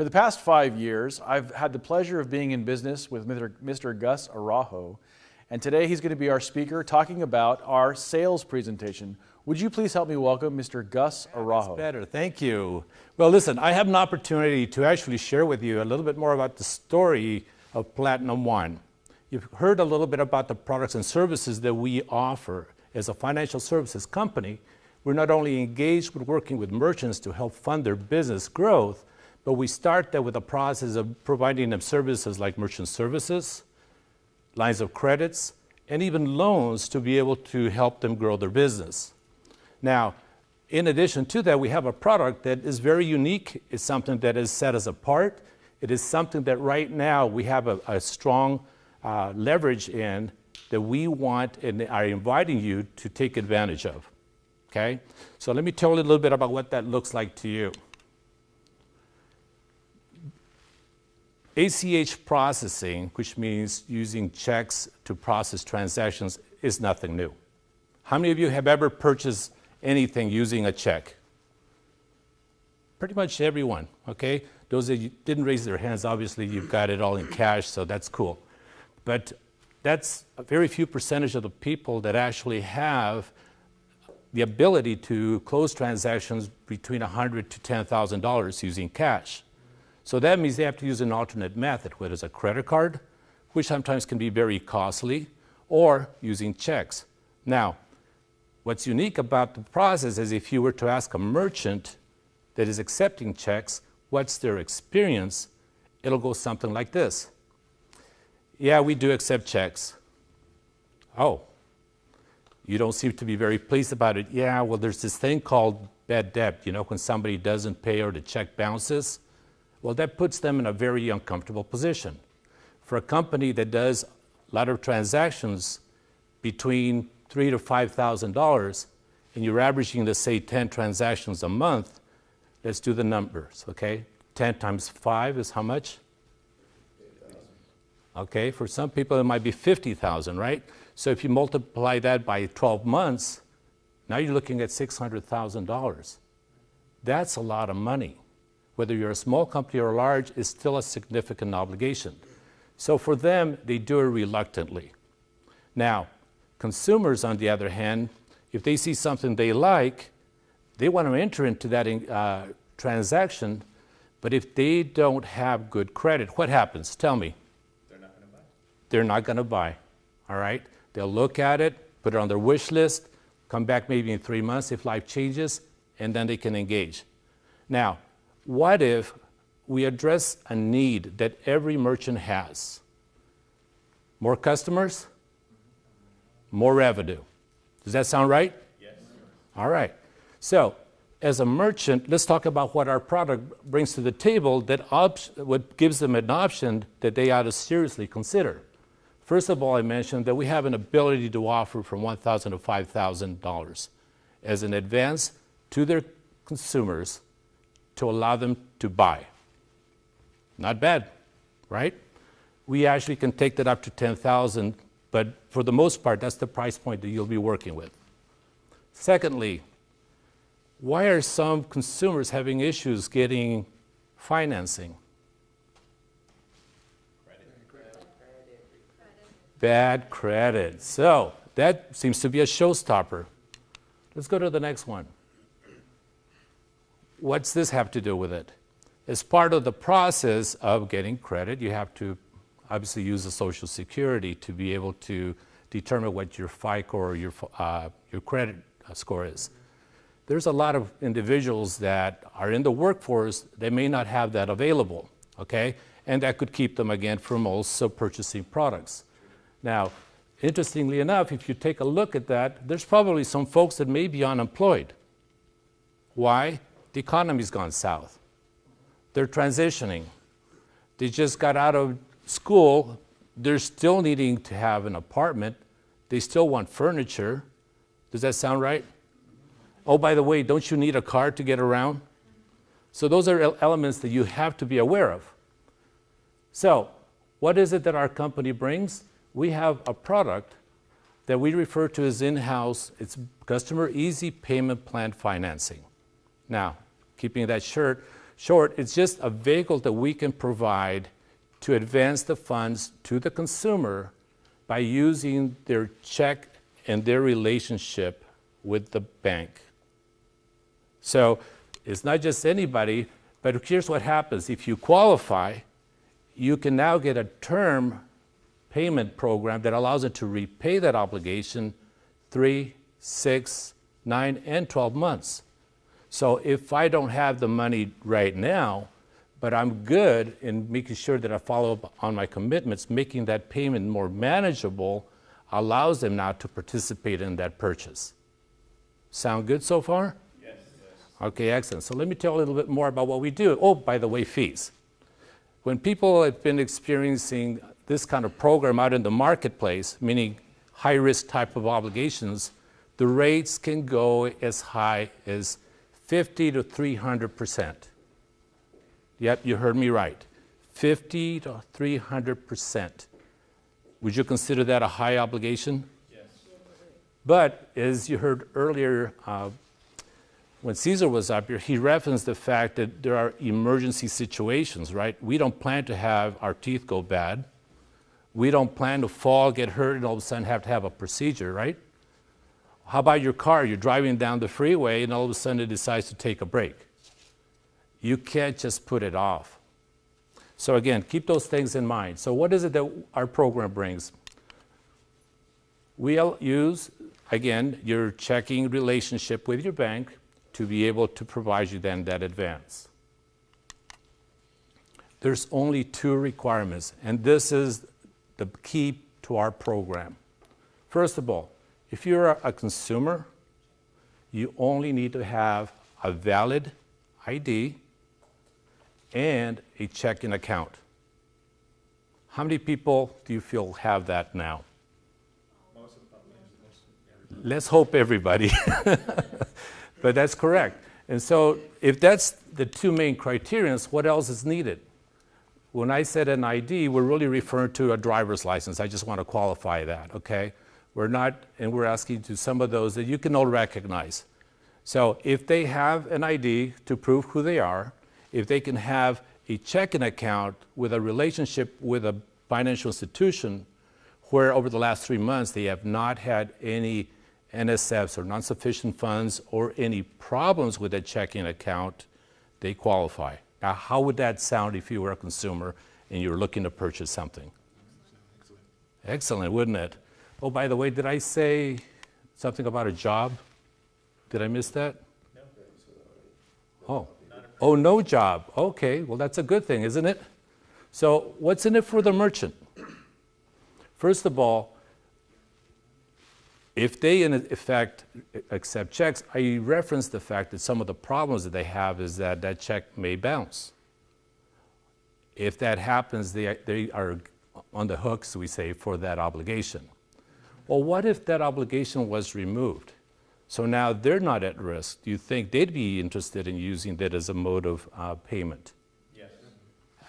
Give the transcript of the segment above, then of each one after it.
the past 5 years, I've had the pleasure of being in business with Mr. Gus Araujo, and today he's going to be our speaker talking about our sales presentation. Would you please help me welcome Mr. Gus Araujo? That's better, thank you. Well, listen, I have an opportunity to actually share with you a little bit more about the story of Platinum One. You've heard a little bit about the products and services that we offer. As a financial services company, we're not only engaged with working with merchants to help fund their business growth, but we start that with a process of providing them services like merchant services, lines of credits, and even loans to be able to help them grow their business. Now, in addition to that, we have a product that is very unique. It's something that has set us apart. It is something that right now we have a strong leverage in that we want and are inviting you to take advantage of. Okay? So let me tell you a little bit about what that looks like to you. ACH processing, which means using checks to process transactions, is nothing new. How many of you have ever purchased anything using a check? Pretty much everyone, okay? Those that didn't raise their hands, obviously you've got it all in cash, so that's cool. But that's a very few percentage of the people that actually have the ability to close transactions between $100 to $10,000 using cash. So that means they have to use an alternate method, whether it's a credit card, which sometimes can be very costly, or using checks. Now, what's unique about the process is if you were to ask a merchant that is accepting checks, what's their experience, it'll go something like this. Yeah, we do accept checks. Oh, you don't seem to be very pleased about it. Yeah, well, there's this thing called bad debt, you know, when somebody doesn't pay or the check bounces. Well, that puts them in a very uncomfortable position. For a company that does a lot of transactions between $3,000 to $5,000, and you're averaging, let's say, 10 transactions a month, let's do the numbers, okay? 10 times 5 is how much? Okay, for some people it might be 50,000, right? So if you multiply that by 12 months, now you're looking at $600,000. That's a lot of money. Whether you're a small company or large, it's still a significant obligation. So for them, they do it reluctantly. Now, consumers, on the other hand, if they see something they like, they want to enter into that transaction, but if they don't have good credit, what happens? Tell me. They're not going to buy. They're not going to buy, all right? They'll look at it, put it on their wish list, come back maybe in 3 months if life changes, and then they can engage. Now, what if we address a need that every merchant has? More customers, more revenue. Does that sound right? Yes. All right. So, as a merchant, let's talk about what our product brings to the table that what gives them an option that they ought to seriously consider. First of all, I mentioned that we have an ability to offer from $1,000 to $5,000 as an advance to their consumers to allow them to buy. Not bad, right? We actually can take that up to $10,000, but for the most part, that's the price point that you'll be working with. Secondly, why are some consumers having issues getting financing? Bad credit. So that seems to be a showstopper. Let's go to the next one. What's this have to do with it? As part of the process of getting credit, you have to obviously use the Social Security to be able to determine what your FICO or your credit score is. There's a lot of individuals that are in the workforce that may not have that available, okay? And that could keep them, again, from also purchasing products. Now, interestingly enough, if you take a look at that, there's probably some folks that may be unemployed. Why? The economy's gone south. They're transitioning. They just got out of school. They're still needing to have an apartment. They still want furniture. Does that sound right? Oh, by the way, don't you need a car to get around? So those are elements that you have to be aware of. So what is it that our company brings? We have a product that we refer to as in-house. It's Customer Easy Payment Plan Financing. Now, keeping that short, short, it's just a vehicle that we can provide to advance the funds to the consumer by using their check and their relationship with the bank. So it's not just anybody, but here's what happens. If you qualify, you can now get a term payment program that allows it to repay that obligation 3, 6, 9, and 12 months. So if I don't have the money right now, but I'm good in making sure that I follow up on my commitments, making that payment more manageable allows them now to participate in that purchase. Sound good so far? Yes. Okay, excellent. So let me tell you a little bit more about what we do. Oh, by the way, fees. When people have been experiencing this kind of program out in the marketplace, meaning high-risk type of obligations, the rates can go as high as 50 to 300%. Yep, you heard me right. 50 to 300%. Would you consider that a high obligation? Yes. But as you heard earlier, when Cesar was up here, he referenced the fact that there are emergency situations, right? We don't plan to have our teeth go bad. We don't plan to fall, get hurt, and all of a sudden have to have a procedure, right? How about your car? You're driving down the freeway, and all of a sudden it decides to take a break. You can't just put it off. So again, keep those things in mind. So what is it that our program brings? We'll use, again, your checking relationship with your bank to be able to provide you then that advance. There's only 2 requirements, and this is the key to our program. First of all, if you're a consumer, you only need to have a valid ID and a checking account. How many people do you feel have that now? Most of the population. Let's hope everybody. But that's correct. And so if that's the 2 main criterions, what else is needed? When I said an ID, we're really referring to a driver's license. I just want to qualify that, okay? We're not, and we're asking to some of those that you can all recognize. So if they have an ID to prove who they are, if they can have a checking account with a relationship with a financial institution where over the last 3 months they have not had any NSFs or non-sufficient funds or any problems with a checking account, they qualify. Now, how would that sound if you were a consumer and you were looking to purchase something? Excellent, wouldn't it? Oh, by the way, did I say something about a job? Did I miss that? No. Oh, no job. Okay, well, that's a good thing, isn't it? So what's in it for the merchant? First of all, if they, in effect, accept checks, I referenced the fact that some of the problems that they have is that that check may bounce. If that happens, they are on the hook, so we say, for that obligation. Well, what if that obligation was removed? So now they're not at risk. Do you think they'd be interested in using that as a mode of payment? Yes.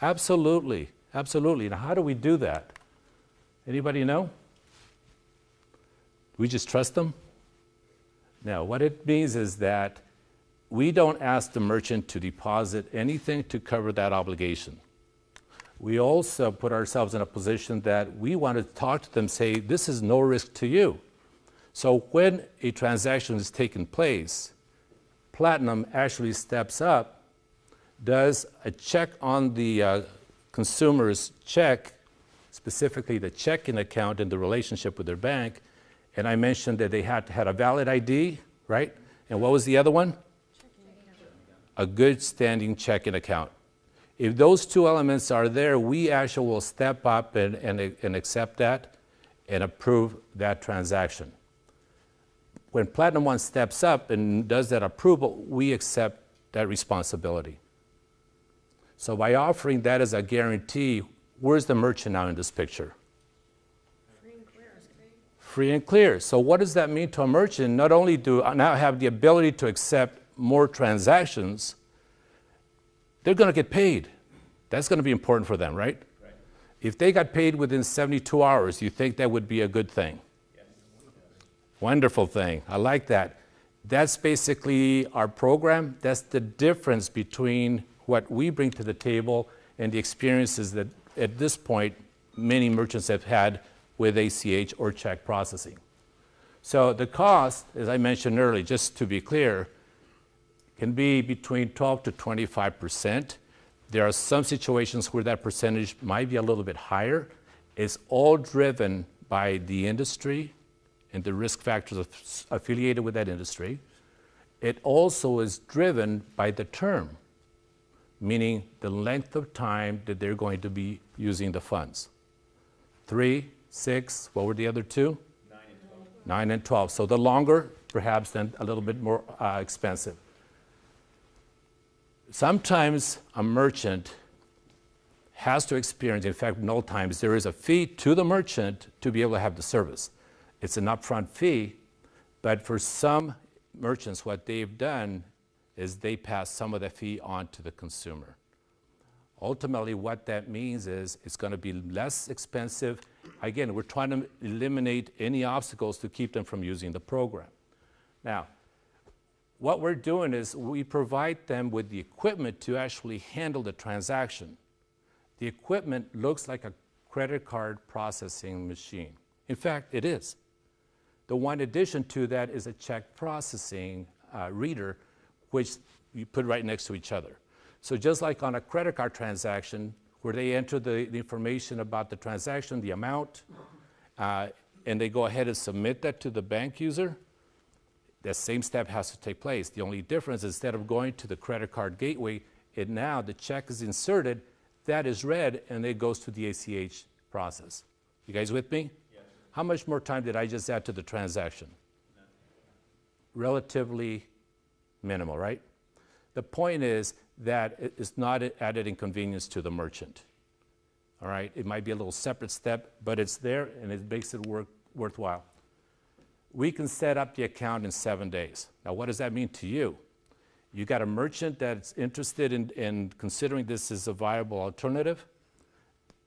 Absolutely, absolutely. Now, how do we do that? Anybody know? We just trust them? Now, what it means is that we don't ask the merchant to deposit anything to cover that obligation. We also put ourselves in a position that we want to talk to them, say, this is no risk to you. So when a transaction is taking place, Platinum actually steps up, does a check on the consumer's check, specifically the checking account and the relationship with their bank. And I mentioned that they had a valid ID, right? And what was the other one? A good standing checking account. If those 2 elements are there, we actually will step up and accept that and approve that transaction. When Platinum One steps up and does that approval, we accept that responsibility. So by offering that as a guarantee, where's the merchant now in this picture? Free and clear. Free and clear. So what does that mean to a merchant? Not only do I now have the ability to accept more transactions, they're going to get paid. That's going to be important for them, right? Right. If they got paid within 72 hours, you think that would be a good thing? Yes. Wonderful thing. I like that. That's basically our program. That's the difference between what we bring to the table and the experiences that at this point many merchants have had with ACH or check processing. So the cost, as I mentioned earlier, just to be clear, can be between 12 to 25%. There are some situations where that percentage might be a little bit higher. It's all driven by the industry and the risk factors affiliated with that industry. It also is driven by the term, meaning the length of time that they're going to be using the funds. 3, 6, what were the other two? 9 and 12. 9 and 12. So the longer, perhaps then a little bit more expensive. Sometimes a merchant has to experience, in fact, no times, there is a fee to the merchant to be able to have the service. It's an upfront fee, but for some merchants, what they've done is they pass some of the fee on to the consumer. Ultimately, what that means is it's going to be less expensive. Again, we're trying to eliminate any obstacles to keep them from using the program. Now, what we're doing is we provide them with the equipment to actually handle the transaction. The equipment looks like a credit card processing machine. In fact, it is. The one addition to that is a check processing reader, which you put right next to each other. So just like on a credit card transaction, where they enter the information about the transaction, the amount, and they go ahead and submit that to the bank user, that same step has to take place. The only difference, instead of going to the credit card gateway, now the check is inserted, that is read, and it goes to the ACH process. You guys with me? Yes. How much more time did I just add to the transaction? Relatively minimal, right? The point is that it's not an added inconvenience to the merchant. All right? It might be a little separate step, but it's there and it makes it worthwhile. We can set up the account in 7 days. Now, what does that mean to you? You got a merchant that's interested in considering this as a viable alternative.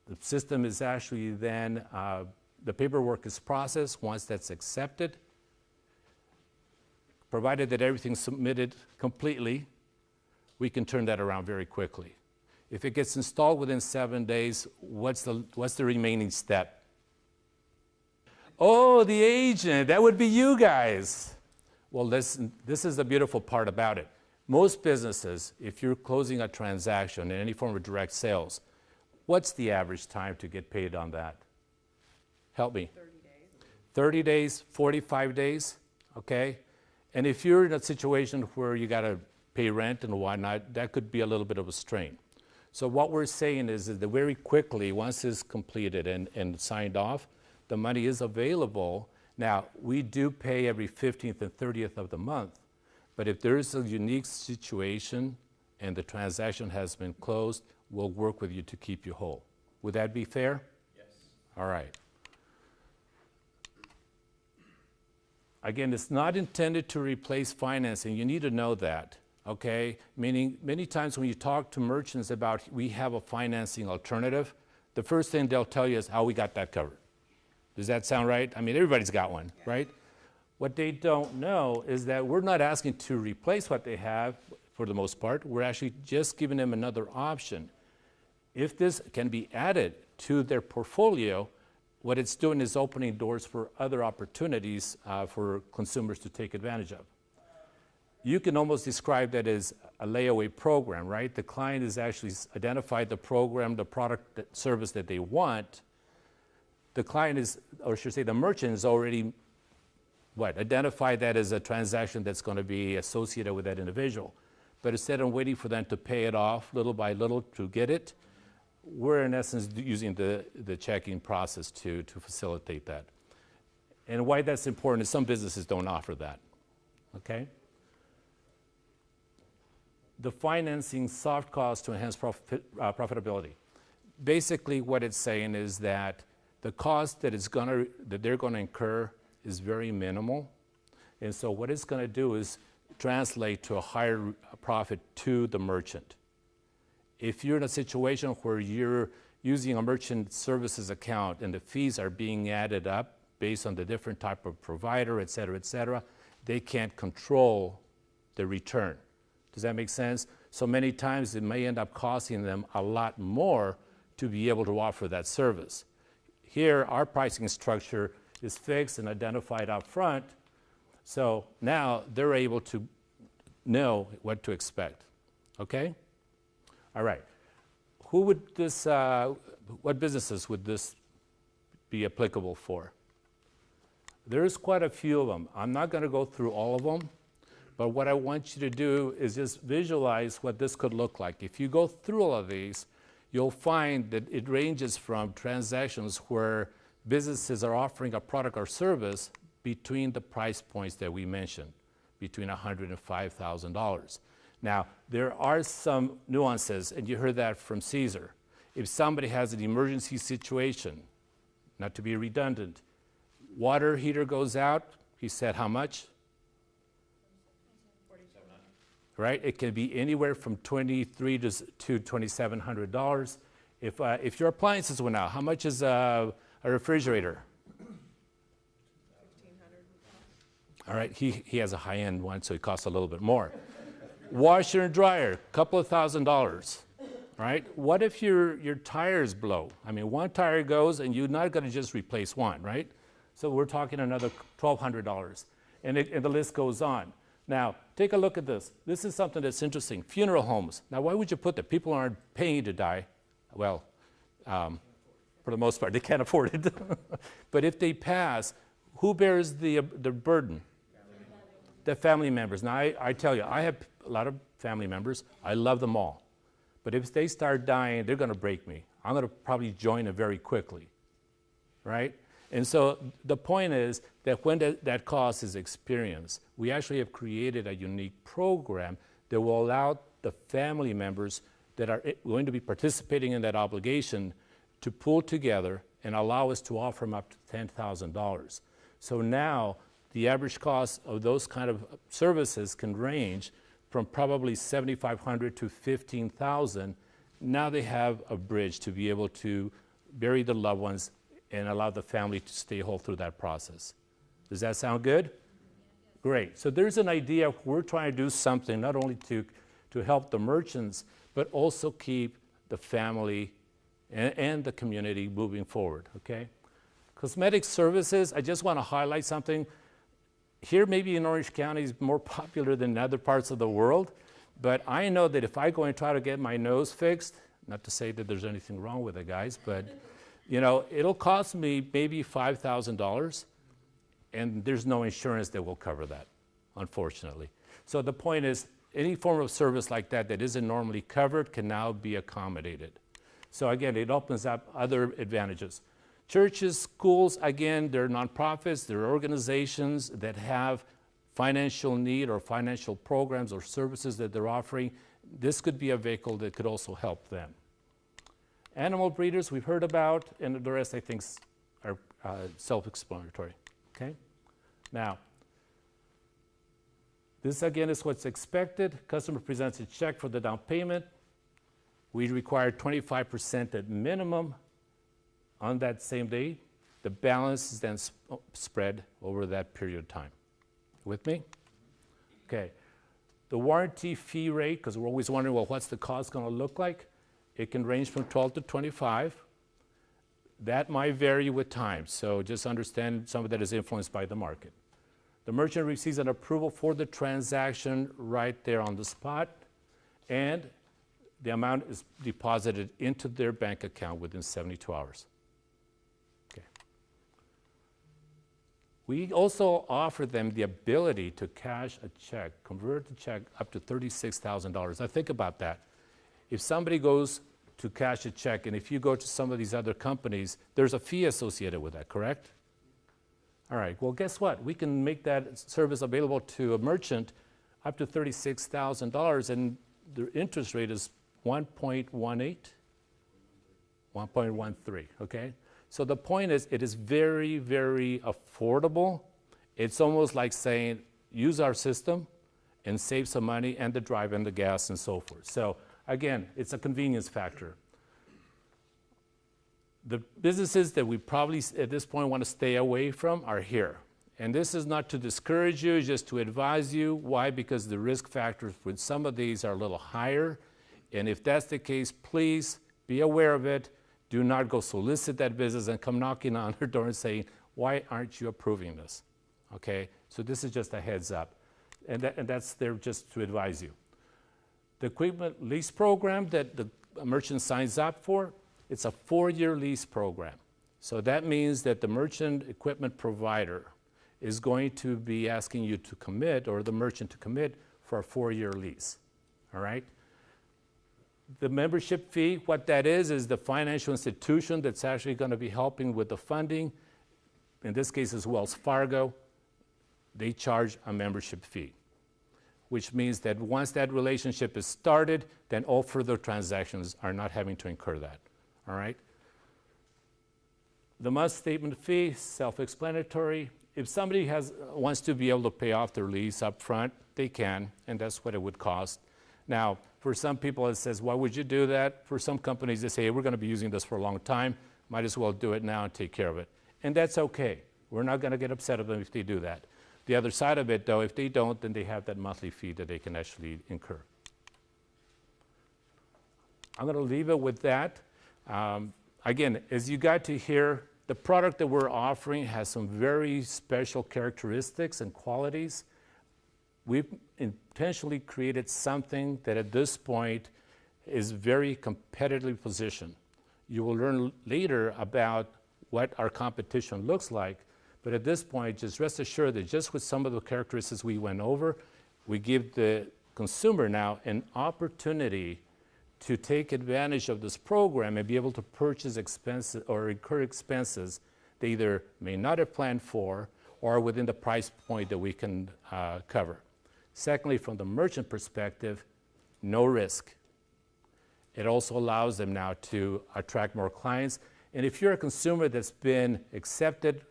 The system is actually then, the paperwork is processed. Once that's accepted, provided that everything's submitted completely, we can turn that around very quickly. If it gets installed within 7 days, what's the remaining step? Oh, the agent, that would be you guys. Well, listen, this is the beautiful part about it. Most businesses, if you're closing a transaction in any form of direct sales, what's the average time to get paid on that? Help me. 30 days. 30 days, 45 days, okay? And if you're in a situation where you got to pay rent and whatnot, that could be a little bit of a strain. So what we're saying is that very quickly, once it's completed and signed off, the money is available. Now, we do pay every 15th and 30th of the month, but if there is a unique situation and the transaction has been closed, we'll work with you to keep you whole. Would that be fair? Yes. All right. Again, it's not intended to replace financing. You need to know that, okay? Meaning, many times when you talk to merchants about we have a financing alternative, the first thing they'll tell you is how we got that covered. Does that sound right? I mean, everybody's got one, right? What they don't know is that we're not asking to replace what they have for the most part. We're actually just giving them another option. If this can be added to their portfolio, what it's doing is opening doors for other opportunities for consumers to take advantage of. You can almost describe that as a layaway program, right? The client has actually identified the program, the product, the service that they want. The client is, or should I say the merchant is already, identified that as a transaction that's going to be associated with that individual. But instead of waiting for them to pay it off little by little to get it, we're in essence using the checking process to facilitate that. And why that's important is some businesses don't offer that, okay? The financing soft cost to enhance profitability. Basically what it's saying is that the cost that they're going to incur is very minimal. And so what it's going to do is translate to a higher profit to the merchant. If you're in a situation where you're using a merchant services account and the fees are being added up based on the different type of provider, et cetera, they can't control the return. Does that make sense? So many times it may end up costing them a lot more to be able to offer that service. Here, our pricing structure is fixed and identified up front, so now they're able to know what to expect. Okay? All right. Who would this, what businesses would this be applicable for? There's quite a few of them. I'm not going to go through all of them, but what I want you to do is just visualize what this could look like. If you go through all of these, you'll find that it ranges from transactions where businesses are offering a product or service between the price points that we mentioned, between $100,000 and $5,000. Now, there are some nuances, and you heard that from Cesar. If somebody has an emergency situation, not to be redundant, water heater goes out, he said how much? Right? It can be anywhere from $2,300 to $2,700. If your appliances went out, how much is a refrigerator? $1,500. All right, he has a high-end one, so it costs a little bit more. Washer and dryer, a couple of $1,000s. Right? What if your tires blow? I mean, one tire goes, and you're not going to just replace one, right? So we're talking another $1,200, and the list goes on. Now, take a look at this. This is something that's interesting. Funeral homes. Now, why would you put that? People aren't paying to die. Well, for the most part, they can't afford it. But if they pass, who bears the burden? The family members. Now, I tell you, I have a lot of family members. I love them all. But if they start dying, they're going to break me. I'm going to probably join them very quickly, right? And so the point is that when that cost is experienced, we actually have created a unique program that will allow the family members that are going to be participating in that obligation to pull together and allow us to offer them up to $10,000. So now the average cost of those kind of services can range from probably $7,500 to $15,000. Now they have a bridge to be able to bury the loved ones and allow the family to stay whole through that process. Does that sound good? Great. So there's an idea. We're trying to do something not only to help the merchants, but also keep the family and the community moving forward, okay? Cosmetic services, I just want to highlight something. Here, maybe in Orange County, is more popular than in other parts of the world, but I know that if I go and try to get my nose fixed, not to say that there's anything wrong with it, guys, but you know, it'll cost me maybe $5,000, and there's no insurance that will cover that, unfortunately. So the point is, any form of service like that that isn't normally covered can now be accommodated. So again, it opens up other advantages. Churches, schools, again, they're nonprofits, they're organizations that have financial need or financial programs or services that they're offering. This could be a vehicle that could also help them. Animal breeders we've heard about, and the rest I think are self-explanatory, okay? Now, this again is what's expected. Customer presents a check for the down payment. We require 25% at minimum on that same day. The balance is then spread over that period of time. With me? Okay. The warranty fee rate, because we're always wondering, well, what's the cost going to look like? It can range from 12 to 25. That might vary with time, so just understand some of that is influenced by the market. The merchant receives an approval for the transaction right there on the spot, and the amount is deposited into their bank account within 72 hours. Okay. We also offer them the ability to cash a check, convert the check up to $36,000. Now think about that. If somebody goes to cash a check, and if you go to some of these other companies, there's a fee associated with that, correct? All right, well, guess what? We can make that service available to a merchant up to $36,000, and the interest rate is 1.18, 1.13, okay? So the point is, it is very, very affordable. It's almost like saying, use our system and save some money and the drive and the gas and so forth. So again, it's a convenience factor. The businesses that we probably at this point want to stay away from are here. And this is not to discourage you, just to advise you. Why? Because the risk factors with some of these are a little higher. And if that's the case, please be aware of it. Do not go solicit that business and come knocking on her door and saying, why aren't you approving this? Okay, so this is just a heads up. And that's there just to advise you. The equipment lease program that the merchant signs up for, it's a 4-year lease program. So that means that the merchant equipment provider is going to be asking you to commit, or the merchant to commit, for a 4-year lease, all right? The membership fee, what that is the financial institution that's actually going to be helping with the funding. In this case, is Wells Fargo. They charge a membership fee, which means that once that relationship is started, then all further transactions are not having to incur that, all right? The month statement fee, self-explanatory. If somebody wants to be able to pay off their lease up front, they can, and that's what it would cost. Now, for some people, it says, why would you do that? For some companies, they say, hey, we're going to be using this for a long time. Might as well do it now and take care of it. And that's okay. We're not going to get upset at them if they do that. The other side of it, though, if they don't, then they have that monthly fee that they can actually incur. I'm going to leave it with that. Again, as you got to hear, the product that we're offering has some very special characteristics and qualities. We've intentionally created something that at this point is very competitively positioned. You will learn later about what our competition looks like, but at this point, just rest assured that just with some of the characteristics we went over, we give the consumer now an opportunity to take advantage of this program and be able to purchase expenses or incur expenses they either may not have planned for or within the price point that we can cover. Secondly, from the merchant perspective, no risk. It also allows them now to attract more clients. And if you're a consumer that's been accepted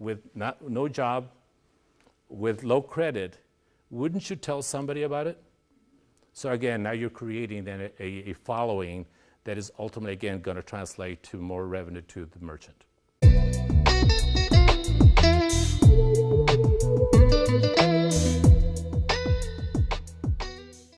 with no job, with low credit, wouldn't you tell somebody about it? So again, now you're creating then a following that is ultimately, again, going to translate to more revenue to the merchant.